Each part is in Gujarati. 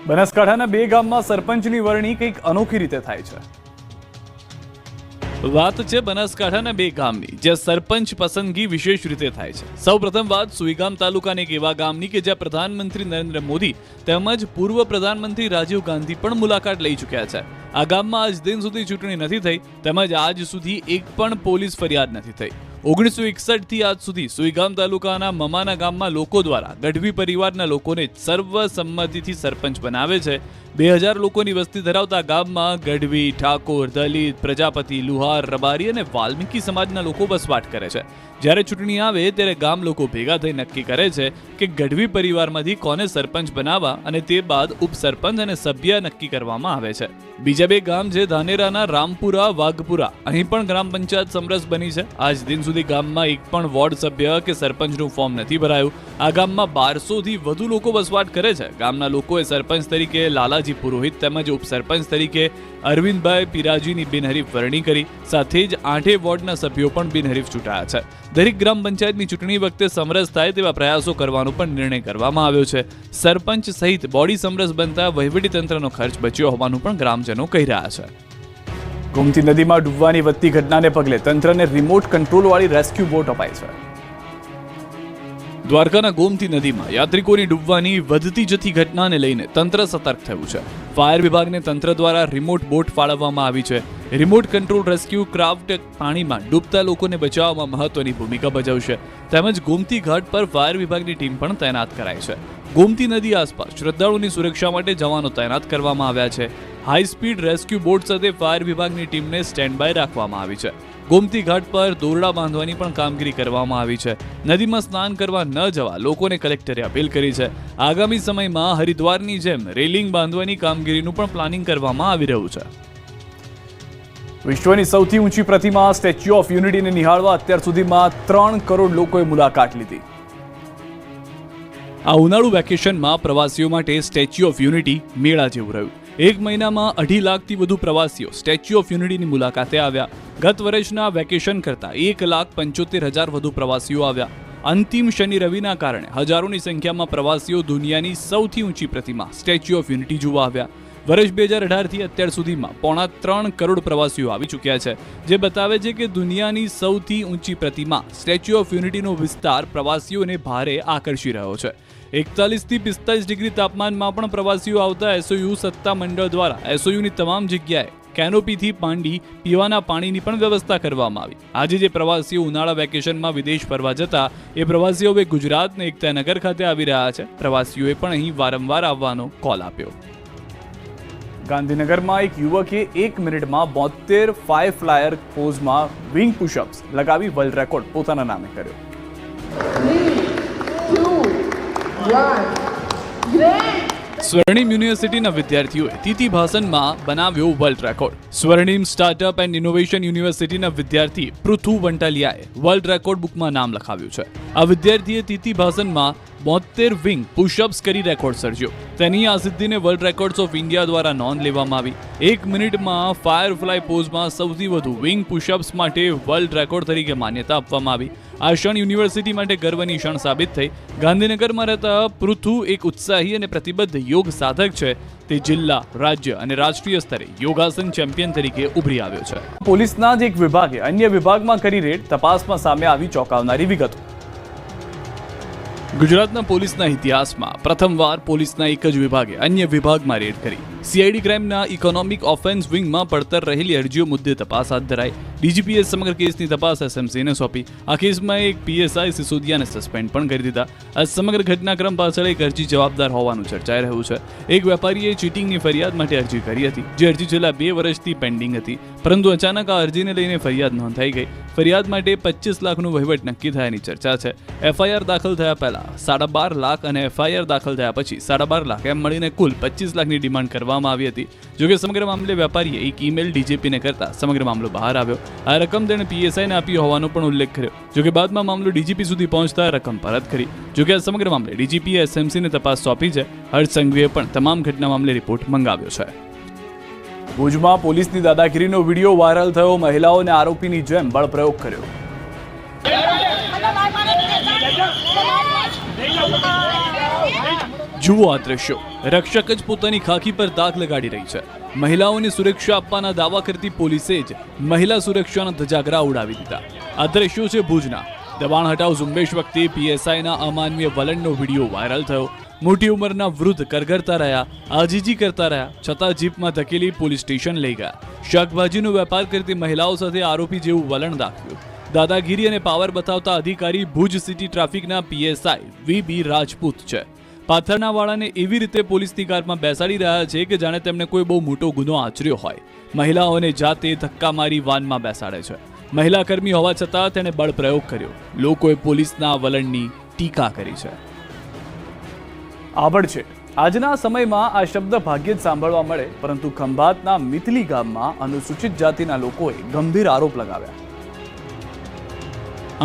બનાસકાંઠાના બે ગામમાં સરપંચની વરણી કંઈક અનોખી રીતે થાય છે. વાત છે બનાસકાંઠાના બે ગામની, જ્યાં સરપંચ પસંદગી વિશેષ રીતે થાય છે. સૌપ્રથમ વાત સુઈગામ તાલુકાના એક એવા ગામની કે જ્યાં પ્રધાનમંત્રી નરેન્દ્ર મોદી તેમજ પૂર્વ પ્રધાનમંત્રી રાજીવ ગાંધી પણ મુલાકાત લઈ ચૂક્યા છે. આ ગામમાં આજ દિન સુધી ચૂંટણી નથી થઈ તેમજ આજ સુધી એક પણ પોલીસ ફરિયાદ નથી થઈ. 1961 થી આજ સુધી સુઈગામ તાલુકાના મમાના ગામમાં લોકો દ્વારા ગઢવી પરિવારના લોકોને સર્વસંમતિથી સરપંચ બનાવે છે. 2000 લોકોની વસ્તી ધરાવતા ગામમાં ગઢવી, ઠાકોર, દલિત, પ્રજાપતિ, લુહાર, રબારી અને વાલ્મીકી સમાજના લોકો વસવાટ કરે છે. જ્યારે ચૂંટણી આવે ત્યારે ગામ લોકો ભેગા થઈ નક્કી કરે છે કે ગઢવી પરિવારમાંથી કોને સરપંચ બનાવવા અને તે બાદ ઉપસરપંચ અને સભ્ય નક્કી કરવામાં આવે છે. બીજા બે ગામ છે ધાનેરાના રામપુરા, વાઘપુરા. અહીં પણ ગ્રામ પંચાયત સમરસ બની છે. આજ દિન સુધી ગામમાં એક પણ વોર્ડ સભ્ય કે સરપંચનું ફોર્મ નથી ભરાયું. આ ગામમાં 1200 થી વધુ લોકો વસવાટ કરે છે. ગામના લોકોએ સરપંચ તરીકે લાલાજી પુરોહિત તેમજ ઉપસરપંચ તરીકે અરવિંદભાઈ પિરાજીની બિનહરીફ વરણી કરી. સાથે જ 8 વોર્ડના સભ્યો પણ બિનહરીફ ચૂંટાયા છે. દરેક ગ્રામ પંચાયતની ચૂંટણી વખતે સમરસ થાય તેવા પ્રયાસો કરવાનો પણ નિર્ણય કરવામાં આવ્યો છે. સરપંચ સહિત બોડી સમરસ બનતા વહીવટીતંત્રનો ખર્ચ બચ્યો હોવાનું પણ ગ્રામજનો કહી રહ્યા છે. ગોમતી નદીમાં ડૂબવાની વધતી ઘટનાને પગલે તંત્રને રિમોટ કંટ્રોલવાળી રેસ્ક્યુ બોટ અપાઈ છે. દ્વારકાના ગોમતી નદીમાં યાત્રિકોની ડૂબવાની વધતી જતી ઘટનાને લઈને તંત્ર સતર્ક થયું છે. ફાયર વિભાગને તંત્ર દ્વારા રિમોટ બોટ ફાળવવામાં આવી છે. રિમોટ કંટ્રોલ રેસ્ક્યુ ક્રાફ્ટ પાણીમાં ડૂબતા લોકોને બચાવવામાં મહત્વની ભૂમિકા ભજવશે. તેમજ ગોમતી ઘાટ પર ફાયર વિભાગની ટીમ પણ તૈનાત કરાઈ છે. ગોમતી નદી આસપાસ શ્રદ્ધાળુઓની સુરક્ષા માટે જવાનો તૈનાત કરવામાં આવ્યા છે. હાઈ સ્પીડ રેસ્ક્યુ બોટ સાથે ફાયર વિભાગની ટીમને સ્ટેન્ડ બાય રાખવામાં આવી છે. ગોમતી ઘાટ પર દોરડા બાંધવાની પણ કામગીરી કરવામાં આવી છે. નદીમાં સ્નાન કરવા ન જવા લોકોને કલેક્ટરે અપીલ કરી છે. આગામી સમયમાં હરિદ્વારની જેમ રેલિંગ બાંધવાની કામગીરીનું પણ પ્લાનિંગ કરવામાં આવી રહ્યું છે. વિશ્વની સૌથી ઊંચી પ્રતિમા સ્ટેચ્યુ ઓફ યુનિટીને નિહાળવા અત્યાર સુધીમાં 3 કરોડ લોકોએ મુલાકાત લીધી. આ ઉનાળુ વેકેશનમાં પ્રવાસીઓ માટે સ્ટેચ્યુ ઓફ યુનિટી મેળા જેવું રહ્યું. એક મહિનામાં 2.5 લાખથી વધુ પ્રવાસીઓ સ્ટેચ્યુ ઓફ યુનિટીની મુલાકાતે આવ્યા. ગત વર્ષના વેકેશન કરતાં 1,75,000 વધુ પ્રવાસીઓ આવ્યા. અંતિમ શનિ રવિના કારણે હજારોની સંખ્યામાં પ્રવાસીઓ દુનિયાની સૌથી ઊંચી પ્રતિમા સ્ટેચ્યુ ઓફ યુનિટી જોવા આવ્યા. વર્ષ 2018થી અત્યાર સુધીમાં 3.25 કરોડ પ્રવાસીઓ આવી ચૂક્યા છે, જે બતાવે છે કે દુનિયાની સૌથી ઊંચી પ્રતિમા સ્ટેચ્યુ ઓફ યુનિટીનો વિસ્તાર પ્રવાસીઓને ભારે આકર્ષી રહ્યો છે. 41 થી 45 ડિગ્રી તાપમાનમાં પણ પ્રવાસીઓ આવતા એસઓયુ સત્તા મંડળ દ્વારા એસઓયુની તમામ જગ્યાએ કેનોપીથી માંડી પીવાના પાણીની પણ વ્યવસ્થા કરવામાં આવી. આજે જે પ્રવાસીઓ ઉનાળા વેકેશનમાં વિદેશ ફરવા જતા એ પ્રવાસીઓ હવે ગુજરાતના એકતાનગર ખાતે આવી રહ્યા છે. પ્રવાસીઓએ પણ અહીં વારંવાર આવવાનો કોલ આપ્યો. ગાંધીનગરમાં એક યુવકે 1 મિનિટમાં 72 ફાઈવ ફ્લાયર પોઝમાં વિંગ પુશઅપ્સ લગાવી વર્લ્ડ રેકોર્ડ પોતાના નામે કર્યો. 3, 2, 1. સ્વર્ણિમ યુનિવર્સિટીના વિદ્યાર્થીઓએ તિથિભાસનમાં બનાવ્યો world record. Swarnim startup and innovation યુનિવર્સિટીના વિદ્યાર્થી પૃથુ વંટાલિયાએ વર્લ્ડ રેકોર્ડ બુકમાં નામ લખાવ્યું છે. આ વિદ્યાર્થીએ તિથિભાસનમાં 72 વિંગ પુશઅપ્સ કરી રેકોર્ડ સર્જ્યો. તેની આ સિદ્ધિને વર્લ્ડ રેકોર્ડ્સ ઓફ ઇન્ડિયા દ્વારા નોંધ લેવામાં આવી. 1 મિનિટમાં ફાયરફ્લાય પોઝમાં સૌથી વધુ વિંગ પુશઅપ્સ માટે વર્લ્ડ રેકોર્ડ તરીકે માન્યતા આપવામાં આવી. આ ક્ષણ યુનિવર્સિટી માટે ગર્વની ક્ષણ સાબિત થઈ. ગાંધીનગરમાં રહેતા પૃથુ એક ઉત્સાહી અને પ્રતિબદ્ધ યોગ સાધક છે. તે જિલ્લા, રાજ્ય અને રાષ્ટ્રીય સ્તરે યોગાસન ચેમ્પિયન તરીકે ઉભરી આવ્યો છે. પોલીસના જ એક વિભાગે અન્ય વિભાગમાં કરી રેડ, તપાસમાં સામે આવી ચોંકાવનારી વિગતો. ગુજરાતના પોલીસના ઇતિહાસમાં પ્રથમવાર પોલીસના એક જ વિભાગે અન્ય વિભાગમાં રેડ કરી. સીઆઈડી ક્રાઇમના ઇકોનોમિક ઓફેન્સ વિંગમાં પડતર રહેલી અરજીઓ મુદ્દે તપાસ હાથ ધરાઈ. ડીજીપીએ સમગ્ર કેસની તપાસ એસએમસીને સોંપી. આ કેસમાં એક પીએસઆઈ સિસોદિયાને સસ્પેન્ડ પણ કરી દીધા. આ સમગ્ર ઘટનાક્રમ પાછળ એક અરજી જવાબદાર હોવાનું ચર્ચાઈ રહ્યું છે. એક વેપારીએ ચીટિંગની ફરિયાદ માટે અરજી કરી હતી, જે અરજી છેલ્લા 2 વર્ષથી પેન્ડિંગ હતી, પરંતુ અચાનક આ અરજીને લઈને ફરિયાદ નોંધાઈ ગઈ. ફરિયાદ માટે 25 લાખનું વહીવટ નક્કી થયાની ચર્ચા છે. એફઆઈઆર દાખલ થયા પહેલા 12.5 લાખ અને એફઆઈઆર દાખલ થયા પછી 12.5 લાખ એમ મળીને કુલ 25 લાખની ડિમાન્ડ કરવામાં આવી હતી. જોકે સમગ્ર મામલે વેપારીએ એક ઈમેલ ડીજીપીને કરતા સમગ્ર મામલો બહાર આવ્યો. આ રકમ તેણે પીએસઆઈને આપી હોવાનો પણ ઉલ્લેખ કર્યો. જોકે બાદમાં મામલો ડીજીપી સુધી પહોંચતા રકમ પરત કરી. જોકે આ સમગ્ર મામલે ડીજીપીએ એસએમસીને તપાસ સોંપી છે. હર્ષ સંઘવીએ પણ તમામ ઘટના મામલે રિપોર્ટ મંગાવ્યો છે. ભુજમાં પોલીસની દાદાગીરીનો વિડીયો વાયરલ થયો. મહિલાઓને આરોપીની જેમ બળપ્રયોગ કર્યો. જુઓ આ દ્રશ્યો. રક્ષક જ પોતાની ખાખી પર દાગ લગાડી રહી છે. મહિલાઓને સુરક્ષા આપવાના દાવા કરતી પોલીસે જ મહિલા સુરક્ષાના ધજાગરા ઉડાવી દીધા. આ દ્રશ્યો છે ભુજના. દબાણ હટાવ ઝુંબેશ વખતે પીએસઆઈના અમાનવીય વલણનો વિડીયો વાયરલ થયો. મોટી ઉંમરના વૃદ્ધ કરગરતા રહ્યા, આજીજી કરતા રહ્યા, છતાં જીપમાં ધકેલી પોલીસ સ્ટેશન લઈ ગયા. શાકભાજીનો વેપાર કરતી મહિલાઓ સાથે આરોપી જેવું વલણ દાખવ્યું. દાદાગીરી અને પાવર બતાવતા અધિકારી ભુજ સિટી ટ્રાફિકના પીએસઆઈ વીબી રાજપૂત છે. પાથરનાવાળાને એવી રીતે પોલીસની કારમાં બેસાડી રહ્યા છે કે જાણે તેમને કોઈ બહુ મોટો ગુનો આચર્યો હોય. મહિલાઓને જાતે ધક્કા મારી વાનમાં બેસાડે છે. મહિલા કર્મી હોવા છતાં તેણે બળ પ્રયોગ કર્યો. લોકોએ પોલીસના વલણની ટીકા કરી છે. આવડ છે. આજના સમયમાં આ શબ્દ ભાગ્યે જ સાંભળવા મળે, પરંતુ ખંભાતના મિથલી ગામમાં અનુસૂચિત જાતિના લોકોએ ગંભીર આરોપ લગાવ્યા.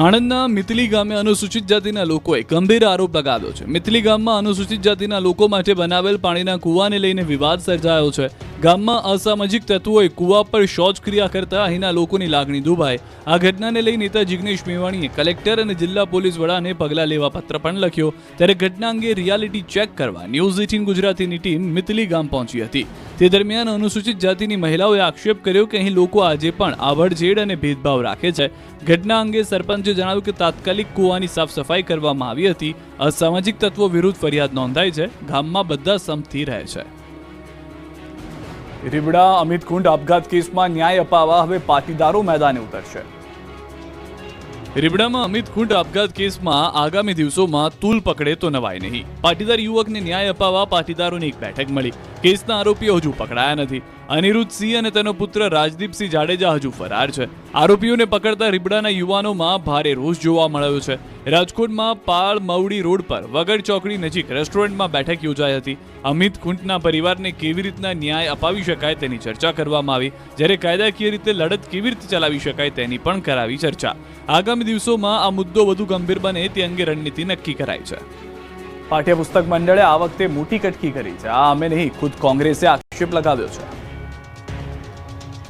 આણંદના મિથલી ગામે અનુસૂચિત જાતિના લોકોએ ગંભીર આરોપ લગાવ્યો છે. મિથલી ગામમાં અનુસૂચિત જાતિના લોકો માટે બનાવેલ પાણીના કૂવાને લઈને વિવાદ સર્જાયો છે. ગામમાં અસામાજિક તત્વોએ કૂવા પર શૌચક્રિયા કરતા અહીંના લોકોની લાગણી દુભાઈ. આ ઘટનાને લઈ નેતા જિગ્નેશ મેવાણીએ કલેક્ટર અને જિલ્લા પોલીસ વડાને પગલાં લેવા પત્ર પણ લખ્યો. ત્યારે ઘટના અંગે રિયાલિટી ચેક કરવા ન્યૂઝ 18 ગુજરાતીની ટીમ મિથલી ગામ પહોંચી હતી. તે દરમિયાન અનુસૂચિત જાતિની મહિલાઓએ આક્ષેપ કર્યો કે અહીં લોકો આજે પણ આભડછેડ અને ભેદભાવ રાખે છે. ઘટના અંગે સરપંચે જણાવ્યું કે તાત્કાલિક કૂવાની સાફ સફાઈ કરવામાં આવી હતી. અસામાજિક તત્વો વિરુદ્ધ ફરિયાદ નોંધાઈ છે. ગામમાં બધા સંપથી રહે છે. રીબડા અમિત કુંડ આપઘાત કેસમાં ન્યાય અપાવવા હવે પાટીદારો મેદાને ઉતરશે. રીબડામાં અમિત કુંડ આપઘાત કેસમાં આગામી દિવસોમાં તૂલ પકડે તો નવાય નહીં. પાટીદાર યુવકને ન્યાય અપાવવા પાટીદારોની એક બેઠક મળી. કેસના આરોપીઓ હજુ પકડાયા નથી. અનિરુદ્ધસિંહ અને તેનો પુત્ર રાજદીપસિંહ જાડેજા હજુ ફરાર છે. આરોપીઓને પકડતા રીબડાના યુવાનોમાં ભારે રોષ જોવા મળ્યો છે. રાજકોટમાં પાળ મવડી રોડ પર વગર ચોકડી નજીક રેસ્ટોરન્ટમાં બેઠક યોજાઈ હતી. અમિત કુંડના પરિવારને કેવી રીતના ન્યાય અપાવી શકાય તેની ચર્ચા કરવામાં આવી, જ્યારે કાયદાકીય રીતે લડત કેવી રીતે ચલાવી શકાય તેની પણ કરાવી ચર્ચા. આગામી દિવસોમાં આ મુદ્દો વધુ ગંભીર બને તે અંગે રણનીતિ નક્કી કરાઈ છે. પાઠ્યપુસ્તક મંડળે આ વખતે મોટી કટકી કરી છે. આ અમે નહીં, ખુદ કોંગ્રેસે આક્ષેપ લગાવ્યો છે.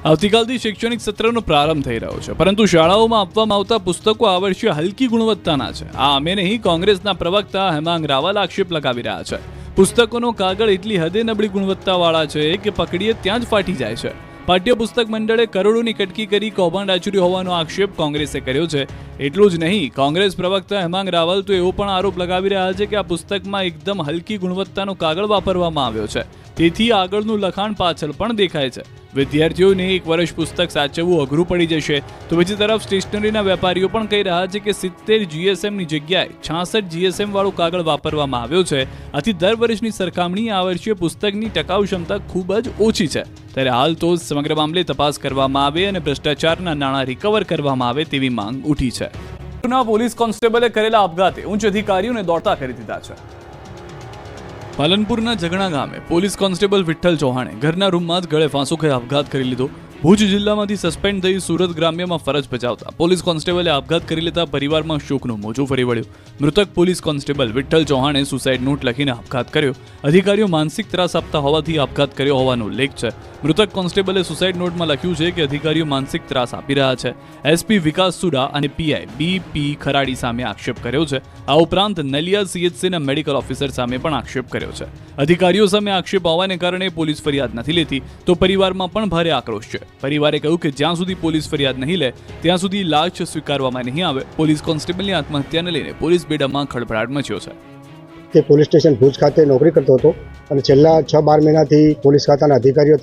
આવતીકાલથી શૈક્ષણિક સત્રનો પ્રારંભ થઈ રહ્યો છે, પરંતુ શાળાઓમાં આપવામાં આવતા પુસ્તકો આ વર્ષે હલકી ગુણવત્તાના છે. આ અમે નહીં, કોંગ્રેસના પ્રવક્તા હેમાંગ રાવલ આક્ષેપ લગાવી રહ્યા છે. પુસ્તકોનો કાગળ એટલી હદે નબળી ગુણવત્તાવાળા છે કે પકડીએ ત્યાં જ ફાટી જાય છે. પાઠ્યપુસ્તક મંડળે કરોડોની કટકી કરી કૌભાંડ આચર્યું હોવાનો આક્ષેપ કોંગ્રેસે કર્યો છે. એટલું જ નહીં, કોંગ્રેસ પ્રવક્તા હેમાંગ રાવલ તો એવો પણ આરોપ લગાવી રહ્યા છે કે આ પુસ્તકમાં એકદમ હલકી ગુણવત્તાનો કાગળ વાપરવામાં આવ્યો છે. તેથી આગળનું લખાણ પાછળ પણ દેખાય છે. વિદ્યાર્થીઓને એક વર્ષ પુસ્તક સાચવવું અઘરું પડી જશે. તો બીજી તરફ સ્ટેશનરીના વેપારીઓ પણ કહી રહ્યા છે કે 70 GSMની જગ્યાએ 66 GSM વાળો કાગળ વાપરવામાં આવ્યો છે. આથી દર વર્ષની સરખામણી આ વર્ષે પુસ્તકની ટકાઉ ક્ષમતા ખૂબ જ ઓછી છે. ત્યારે હાલ તો સમગ્ર મામલે તપાસ કરવામાં આવે અને ભ્રષ્ટાચારના નાણાં રિકવર કરવામાં આવે તેવી માંગ ઉઠી છે. પોલીસ કોન્સ્ટેબલે કરેલા આપઘાતે ઉચ્ચ અધિકારીઓને દોડતા કરી દીધા છે. પાલનપુરના જગણા ગામે પોલીસ કોન્સ્ટેબલ વિઠ્ઠલ ચૌહાણે ઘરના રૂમમાં જ ગળે ફાંસો ખાઈ આપઘાત કરી લીધો. ભુજ જિલ્લામાંથી સસ્પેન્ડ થઈ સુરત ગ્રામ્યમાં ફરજ બજાવતા પોલીસ કોન્સ્ટેબલે આપઘાત કરી લેતા પરિવારમાં શોકનું મોજું ફરી વળ્યું. મૃતક પોલીસ કોન્સ્ટેબલ વિઠ્ઠલ ચૌહાણે સુસાઇડ નોટ લખીને આપઘાત કર્યો. અધિકારીઓ માનસિક ત્રાસ આપતા હોવાથી આપઘાત કર્યો હોવાનો ઉલ્લેખ છે. મૃતક કોન્સ્ટેબલે સુસાઇડ નોટમાં લખ્યું છે કે અધિકારીઓ માનસિક ત્રાસ આપી રહ્યા છે. એસપી વિકાસ સુડા અને પીઆઈ બીપી ખરાડી સામે આક્ષેપ કર્યો છે. આ ઉપરાંત નલિયા સીએચસીના મેડિકલ ઓફિસર સામે પણ આક્ષેપ કર્યો છે. અધિકારીઓ સામે આક્ષેપ આવવાને કારણે પોલીસ ફરિયાદ નથી લેતી, તો પરિવારમાં પણ ભારે આક્રોશ છે. પરિવારે કહ્યું કે જ્યાં સુધી પોલીસ ફરિયાદ નહીં લે ત્યાં સુધી લાશ સ્વીકારવામાં નહીં આવે. પોલીસ કોન્સ્ટેબલની આત્મહત્યાને લઈને પોલીસ બેડામાં ખળભળાટ મચ્યો છે. તે પોલીસ સ્ટેશન ભુજ ખાતે નોકરી કરતો હતો અને છેલ્લા 6-12 મહિનાથી પોલીસ ખાતાના અધિકારીઓ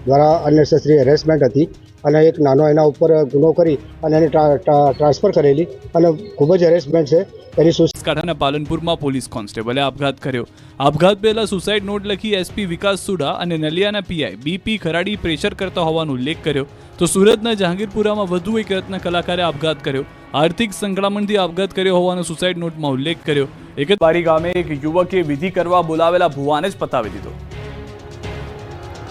દ્વારા અનનેસેસરી હેરેસમેન્ટ હતી અને એક નાનો એના ઉપર ગુનો કરી અને એને ટ્રાન્સફર કરેલી અને ખૂબ જ હેરેસમેન્ટ છે. બનાસકાંઠાના પાલનપુરમાં પોલીસ કોન્સ્ટેબલે આપઘાત કર્યો. આપઘાત પહેલા સુસાઇડ નોટ લખી એસપી વિકાસ સુડા અને નલિયાના પીઆઈ બીપી ખરાડી પ્રેશર કરતા હોવાનો ઉલ્લેખ કર્યો. તો સુરતના જહાંગીરપુરામાં વધુ એક રત્ન કલાકારે આપઘાત કર્યો. આર્થિક સંકળામણથી આપઘાત કર્યો હોવાનો સુસાઇડ નોટમાં ઉલ્લેખ કર્યો. બારી ગામે એક યુવકે વિધિ કરવા બોલાવેલા ભુવાને જ પતાવી દીધો.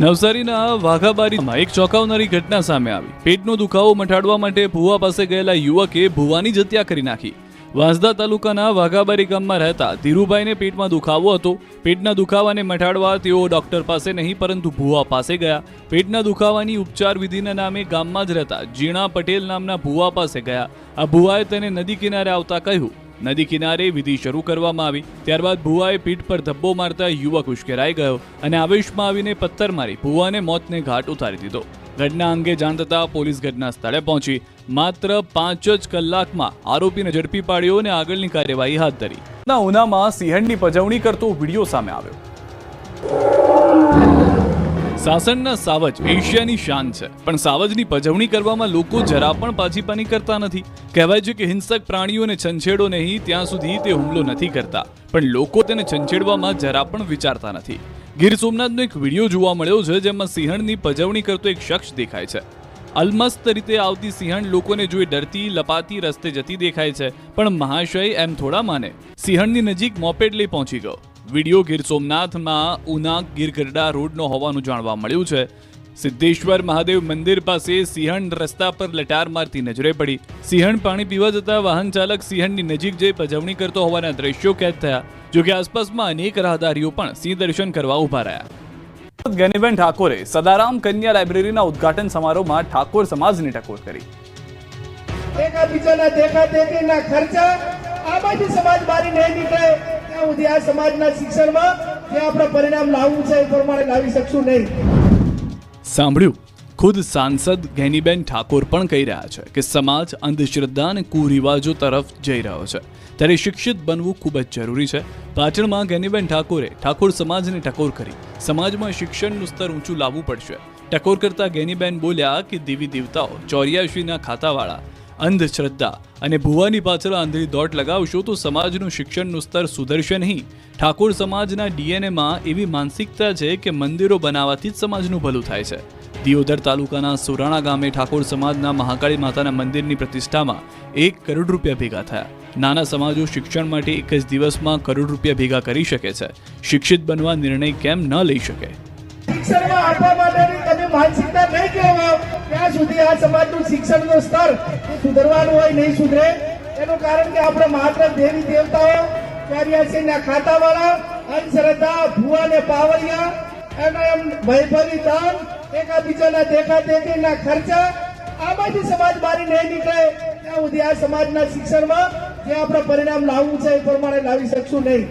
નવસારીના વાઘાબારીમાં એક ચોંકાવનારી ઘટના સામે આવી. પેટનો દુખાવો મટાડવા માટે ભુવા પાસે ગયેલા યુવકે ભુવાની જ હત્યા કરી નાખી. વાંસદા તાલુકાના વાઘાબારી ગામમાં રહેતા ધીરુભાઈને પેટમાં દુખાવો હતો. પેટના દુખાવાને મટાડવા તેઓ ડોક્ટર પાસે નહીં પરંતુ ભુવા પાસે ગયા. પેટના દુખાવાની ઉપચાર વિધિના નામે ગામમાં જ રહેતા જીણા પટેલ નામના ભુવા પાસે ગયા. આ ભુવાએ તેને નદી કિનારે આવતા કહ્યું નદી કિનારે વિધિ શરૂ કરવામાં આવી. ત્યારબાદ ભુવાએ પીઠ પર ધબ્બો મારતા યુવક ઉશ્કેરાઈ ગયો અને આવેશમાં આવીને પથ્થર મારી ભુવાને મોતને ઘાટ ઉતારી દીધો. ઘટના અંગે જાણ થતાં પોલીસ ઘટના સ્થળે પહોંચી માત્ર 5 જ કલાકમાં આરોપીને ઝડપી પાડ્યો અને આગળની કાર્યવાહી હાથ ધરી. ઉનામાં સિંહણની પજવણી કરતો વિડીયો સામે આવ્યો. સાસણના સાવજ એશિયાની શાન છે, પણ સાવજની પજવણી કરવામાં લોકો જરા પણ પાછીપાની કરતા નથી. કહેવાય છે કે હિંસક પ્રાણીઓને છંછેડો નહીં ત્યાં સુધી તે હુમલો નથી કરતા, પણ લોકો તેને છંછેડવામાં જરા પણ વિચારતા નથી. ગીર સોમનાથનો એક વિડીયો જોવા મળ્યો છે જેમાં સિંહણની પજવણી કરતો એક શખ્સ દેખાય છે. અલમસ્ત રીતે આવતી સિંહણ લોકોને જોઈ ડરતી લપાતી રસ્તે જતી દેખાય છે, પણ મહાશય એમ થોડા માને. સિંહણની નજીક મોપેડ લઈ પહોંચી ગયો. વિડીયો ગીર સોમનાથમાં ઉના ગીરગઢડા રોડનો હોવાનું જાણવા મળ્યું છે. સિદ્ધેશ્વર મહાદેવ મંદિર પાસે સિંહણ રસ્તા પર લટાર મારતી નજરે પડી. સિંહણ પાણી પીવા જતા વાહન ચાલક સિંહણની નજીક જઈ પજવણી કરતો હોવાના દ્રશ્યો કેદ થયા. જોકે આસપાસમાં અનેક રાહદારીઓ પણ સિંહ દર્શન કરવા ઉભા રહ્યા. ગેનીબેન ઠાકોરે સદારામ કન્યા લાઇબ્રેરીના ઉદ્ઘાટન સમારોહમાં ઠાકોર સમાજની ટકોર કરી. એકાબીજાના દેખા દેખીના ખર્ચા આમાંથી સમાજ બહાર નહીં નીકળે ત્યાં સુધી આ સમાજના શિક્ષણમાં જે આપણે પરિણામ લાવવું છે એ પ્રમાણે લાવી શકશું નહીં. સાંભળ્યું, ખુદ સાંસદ ગેનીબેન ઠાકોર પણ કહી રહ્યા છે કે સમાજ અંધશ્રદ્ધા અને કુરિવાજો તરફ જઈ રહ્યો છે, ત્યારે શિક્ષિત બનવું ખૂબ જ જરૂરી છે. પાટણમાં ગેનીબેન ઠાકોરે ઠાકોર સમાજને ટકોર કરી સમાજમાં શિક્ષણનું સ્તર ઊંચું લાવવું પડશે. ટકોર કરતા ગેનીબેન બોલ્યા કે દેવી દેવતાઓ 84ના ખાતાવાળા અંધશ્રદ્ધા અને ભુવાની પાછળ આંધળી દોટ લગાવશો તો સમાજનું શિક્ષણનું સ્તર સુધરશે નહીં. ઠાકોર સમાજના ડીએનએમાં એવી માનસિકતા છે કે મંદિરો બનાવવાથી જ સમાજનું ભલું થાય છે. દિયોદર તાલુકાના સુરાણા ગામે ઠાકોર સમાજના મહાકાળી માતાના મંદિરની પ્રતિષ્ઠામાં 1 કરોડ રૂપિયા ભેગા થયા. નાના સમાજો શિક્ષણ માટે એક જ દિવસમાં કરોડ રૂપિયા ભેગા કરી શકે છે. શિક્ષિત બનવા નિર્ણય કેમ ન લઈ શકે? શિક્ષણમાં આપવા માટેની તમે માનસિકતા નહીં કેળવાઓ ત્યાં સુધી આ સમાજનું શિક્ષણનું સ્તર સુધરવાનું હોય નહીં સુધરે. એનું કારણ કે આપણે માત્ર દેવી દેવતાઓ 84ના ખાતાવાળા અંધશ્રદ્ધા ભુવાને પાવડિયા અને એમ ભયભરી દાન એકાબીજાના દેખા દેખીના ખર્ચા આમાંથી સમાજ બહાર નહીં નીકળે ત્યાં સુધી આ સમાજના શિક્ષણમાં જે આપણે પરિણામ લાવવું છે એ પ્રમાણે લાવી શકશું નહીં.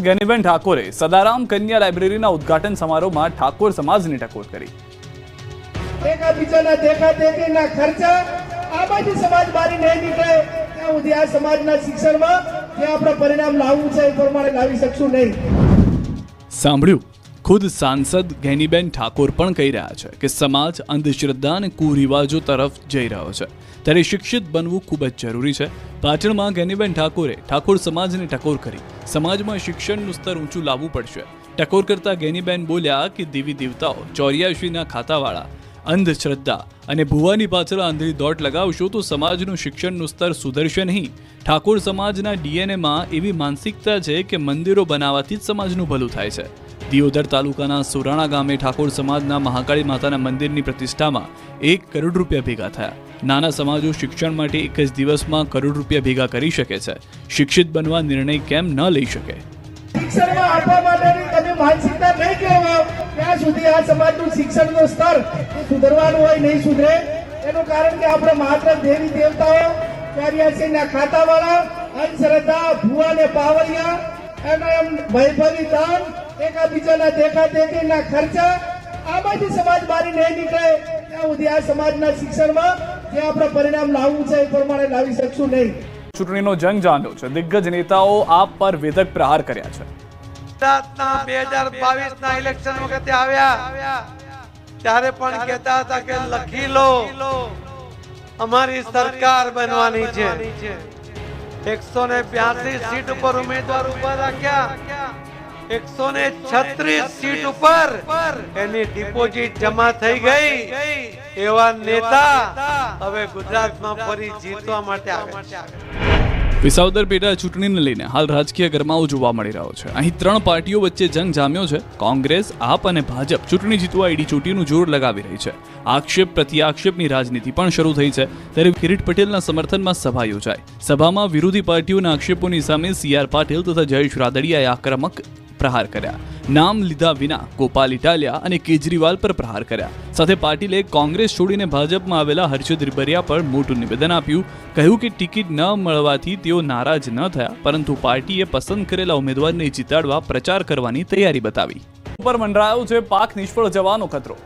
ગેનીબેન ઠાકોરે સદારામ કન્યા લાઇબ્રેરીના ઉદ્ઘાટન સમારોહમાં ઠાકોર સમાજની ટકોર કરી. એકાબીજાના દેખા દેખીના ખર્ચા આમાંથી સમાજ બહાર નહીં નીકળે ત્યાં સુધી આ સમાજના શિક્ષણમાં જે આપણે પરિણામ લાવવું છે એ પ્રમાણે લાવી શકશું નહીં. સાંભળ્યું, ખુદ સાંસદ ગેનીબેન ઠાકોર પણ કહી રહ્યા છે કે સમાજ અંધશ્રદ્ધા અને કુરિવાજો તરફ જઈ રહ્યો છે, ત્યારે શિક્ષિત બનવું ખૂબ જ જરૂરી છે. પાટણમાં ગેનીબેન ઠાકોરે ઠાકોર સમાજને ટકોર કરી સમાજમાં શિક્ષણનું સ્તર ઊંચું લાવવું પડશે. ટકોર કરતા ગેનીબેન બોલ્યા કે દેવી દેવતાઓ 84ના ખાતાવાળા અંધશ્રદ્ધા અને ભુવાની પાછળ આંધળી દોટ લગાવશો તો સમાજનું શિક્ષણનું સ્તર સુધરશે નહીં. ઠાકોર સમાજના ડીએનએમાં એવી માનસિકતા છે કે મંદિરો બનાવવાથી જ સમાજનું ભલું થાય છે. દિયોદર તાલુકાના સુરાણા ગામે ઠાકોર સમાજના મહાકાળી માતાના મંદિરની પ્રતિષ્ઠામાં 1 કરોડ રૂપિયા ભેગા થયા. નાના સમાજો શિક્ષણ માટે એક જ દિવસમાં કરોડ રૂપિયા ભેગા કરી શકે છે. શિક્ષિત બનવા નિર્ણય કેમ ન લઈ શકે? શિક્ષણમાં આપવા માટેની તમે માનસિકતા નહીં કેળવાઓ ત્યાં સુધી આ સમાજનું શિક્ષણનું સ્તર સુધરવાનું હોય નહીં સુધરે. એનું કારણ કે આપણે માત્ર દેવી દેવતાઓ 84ના ખાતાવાળા અંધશ્રદ્ધા ભુવાને પાવડિયા અને એમ ભયભરી દાન એકાબીજાના દેખા દેખીના ખર્ચા આમાંથી સમાજ બહાર નહીં નીકળે ત્યાં સુધી આ સમાજના શિક્ષણમાં જે આપણે પરિણામ લાવવું છે એ પ્રમાણે લાવી શકશું નહીં. ચૂંટણીનો જંગ જામ્યો છે. દિગ્ગજ નેતાઓ આપ પર વેધક પ્રહાર કર્યા છે. ગુજરાતના 2022ના ઇલેક્શન વખતે આવ્યા ત્યારે પણ કહેતા હતા કે લખી લો અમારી સરકાર બનવાની છે. 182 સીટ ઉપર ઉમેદવાર ઉભા રાખ્યા. 136 સીટ ઉપર એની ડિપોઝિટ જમા થઈ ગઈ. એવા નેતા હવે ગુજરાતમાં ફરી જીતવા માટે આવે છે. વિસાવદર પેટા ચૂંટણીને લઈને હાલ રાજકીય ગરમાવો જોવા મળી રહ્યો છે. અહીં 3 પાર્ટીઓ વચ્ચે જંગ જામ્યો છે. કોંગ્રેસ, આપ અને ભાજપ ચૂંટણી જીતવા એડીચોટીનું જોર લગાવી રહી છે. આક્ષેપ પ્રત્યાક્ષેપની રાજનીતિ પણ શરૂ થઈ છે. ત્યારે કિરીટ પટેલના સમર્થનમાં સભા યોજાઈ. સભામાં વિરોધી પાર્ટીઓના આક્ષેપોની સામે CR પાટીલ તથા જયેશ રાદડિયાએ આક્રમક પ્રહાર કર્યા. નામ લીધા વિના ગોપાલ ઇટાલિયા અને કેજરીવાલ પર પ્રહાર કર્યા. સાથે પાટીલે કોંગ્રેસ છોડીને ભાજપમાં આવેલા હર્ષદ રિબરિયા પર મોટું નિવેદન આપ્યું. કહ્યું કે ટિકિટ ન મળવાથી તેઓ નારાજ ન થયા, પરંતુ પાર્ટીએ પસંદ કરેલા ઉમેદવારને જીતાડવા પ્રચાર કરવાની તૈયારી બતાવી. પર મંડરાયો છે પાક નિષ્ફળ જવાનો ખતરો.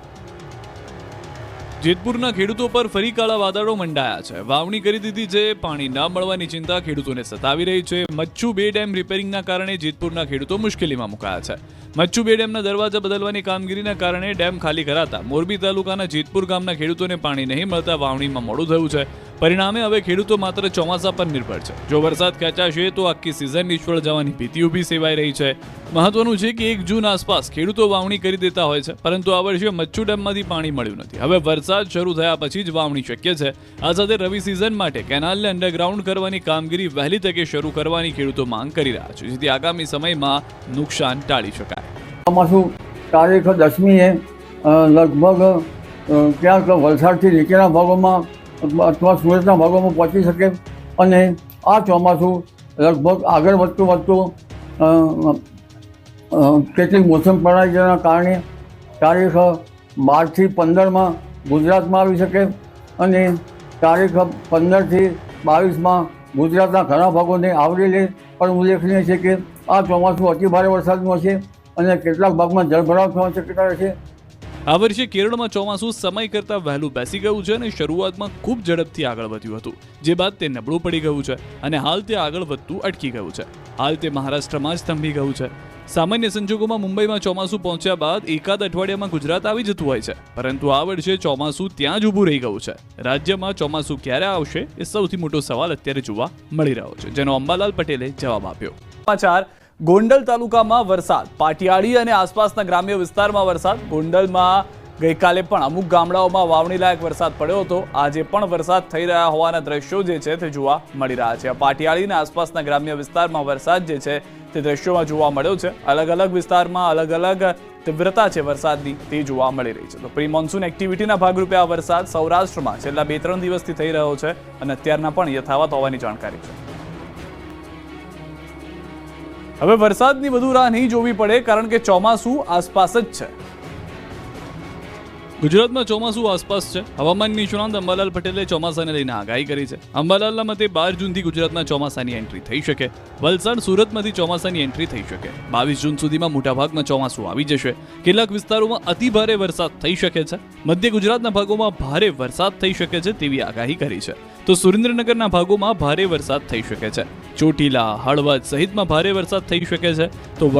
જેતપુરના ખેડૂતો પર ફરી કાળા વાદળો મંડાયા છે. વાવણી કરી દીધી છે, પાણી ન મળવાની ચિંતા ખેડૂતોને સતાવી રહી છે. મચ્છુ 2 ડેમ રિપેરિંગના કારણે જેતપુરના ખેડૂતો મુશ્કેલીમાં મુકાયા છે. મચ્છુ 2 ડેમના દરવાજા બદલવાની કામગીરીના કારણે ડેમ ખાલી કરાતા મોરબી તાલુકાના જેતપુર ગામના ખેડૂતોને પાણી નહીં મળતા વાવણીમાં મોડું થયું છે. પરિણામે હવે ખેડૂતો માત્ર ચોમાસા પર નિર્ભર છે. જો વરસાદ ખેંચાશે તો આખી સિઝન નિષ્ફળ જવાની ભીતિ ઊભી સેવાઈ રહી છે. મહત્વનું છે કે 1 જૂન આસપાસ ખેડૂતો વાવણી કરી દેતા હોય છે, પરંતુ આ વર્ષે મચ્છુ ડેમમાંથી પાણી મળ્યું નથી. હવે વરસાદ શરૂ થયા પછી જ વાવણી શક્ય છે. આ સાથે રવિ સિઝન માટે કેનાલને અંડરગ્રાઉન્ડ કરવાની કામગીરી વહેલી તકે શરૂ કરવાની ખેડૂતો માંગ કરી રહ્યા છે, જેથી આગામી સમયમાં નુકસાન ટાળી શકાય. ચોમાસું તારીખ 10મીએ લગભગ ક્યાંક વલસાડથી નીચેના ભાગોમાં અથવા સુરતના ભાગોમાં પહોંચી શકે અને આ ચોમાસું લગભગ આગળ વધતું કેટલીક મોસમ પ્રણાલીના કારણે તારીખ 12 થી 15માં ગુજરાતમાં આવી શકે અને તારીખ 15 થી 22માં ગુજરાતના ઘણા ભાગોને આવરી લે. પણ ઉલ્લેખનીય છે કે આ ચોમાસું અતિ ભારે વરસાદનું હશે અને કેટલાક ભાગમાં જળભરાવ થવાની શક્યતા રહેશે. આ વર્ષે કેરળમાં ચોમાસું સમય કરતાં વહેલું બેસી ગયું છે અને શરૂઆતમાં ખૂબ ઝડપથી આગળ વધ્યું હતું, જે બાદ તે નબળું પડી ગયું છે અને હાલ તે આગળ વધતું અટકી ગયું છે. હાલ તે મહારાષ્ટ્રમાં જ થંભી ગયું છે. સામાન્ય સંજોગોમાં મુંબઈમાં ચોમાસું પહોંચ્યા બાદ એકાદ અઠવાડિયામાં ગુજરાત આવી જતું હોય છે, પરંતુ આ વર્ષે ચોમાસું ત્યાં જ ઊભું રહી ગયું છે. રાજ્યમાં ચોમાસું ક્યારે આવશે એ સૌથી મોટો સવાલ અત્યારે જોવા મળી રહ્યો છે, જેનો અંબાલાલ પટેલે જવાબ આપ્યો. સમાચાર. ગોંડલ તાલુકામાં વરસાદ, પાટિયાળી અને આસપાસના ગ્રામ્ય વિસ્તારમાં વરસાદ. ગોંડલમાં ગઈકાલે પણ અમુક ગામડાઓમાં વાવણી લાયક વરસાદ પડ્યો હતો. આજે પણ વરસાદ થઈ રહ્યા હોવાના દ્રશ્યો જે છે તે જોવા મળી રહ્યા છે. પાટિયાળી અને આસપાસના ગ્રામ્ય વિસ્તારમાં વરસાદ જે છે તે દ્રશ્યોમાં જોવા મળ્યો છે. અલગ અલગ વિસ્તારમાં અલગ અલગ તીવ્રતા છે વરસાદની, તે જોવા મળી રહી છે. તો પ્રી મોન્સૂન એક્ટિવિટીના ભાગરૂપે આ વરસાદ સૌરાષ્ટ્રમાં છેલ્લા 2-3 દિવસથી થઈ રહ્યો છે અને અત્યારના પણ યથાવત હોવાની જાણકારી છે. હવે વરસાદની વધુ રાહ નહીં જોવી પડે, કારણ કે ચોમાસું આસપાસ જ છે. ગુજરાતમાં ચોમાસું આસપાસ છે. હવામાન નિષ્ણાંત અંબાલાલ પટેલે ચોમાસાને લઈને આગાહી કરી છે. અંબાલાલના મતે 12 જૂનથી ગુજરાતમાં ચોમાસાની એન્ટ્રી થઈ શકે. વલસાડ, સુરતમાંથી ચોમાસાની એન્ટ્રી થઈ શકે. 22 જૂન સુધીમાં મોટાભાગમાં ચોમાસું આવી જશે. કેટલાક વિસ્તારોમાં અતિ ભારે વરસાદ થઈ શકે છે. મધ્ય ગુજરાતના ભાગોમાં ભારે વરસાદ થઈ શકે છે તેવી આગાહી કરી છે. તો સુરેન્દ્રનગરના ભાગોમાં ભારે વરસાદ થઈ શકે છે. ચોટીલા, હળવદ સહિતમાં ભારે વરસાદ થઈ શકે છે. તો